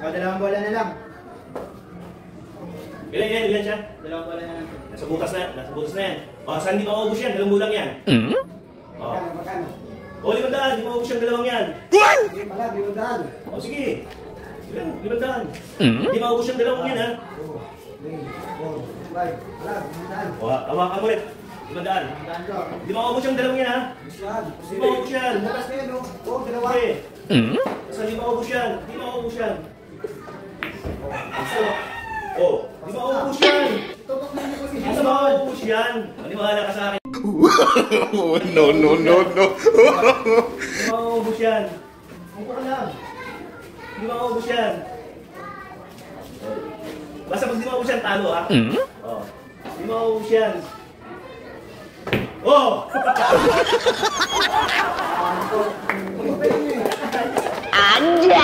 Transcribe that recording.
O, dalawang bola na lang. Ilan siya? Dalawang bola na lang. Nasa butas na yan. O, saan di maubos yan? Dalawang bulang yan. O. Magkano? O, 500, di maubos yung dalawang yan. Sige pala, 500. O, sige. 500. Di maubos yung dalawang yan, ha? 2, 3, 4, 5. Wala, 500. O, hawakan mo ulit. 500. Di maubos yung dalawang yan, ha? Di maubos yan. Bukas na yan, no? Oo, dalawa. Sige. Basta di maubos yan. Di maubos yan. O, di maubos yan. Tutok na niyo kasi. Basta maubos yan. Maniwala ka sa akin. No. Di maubos yan. Upo ka lang. Di maubos yan. Basta pag di maubos yan, talo, ha? O, di maubos yan. Oh! Anja!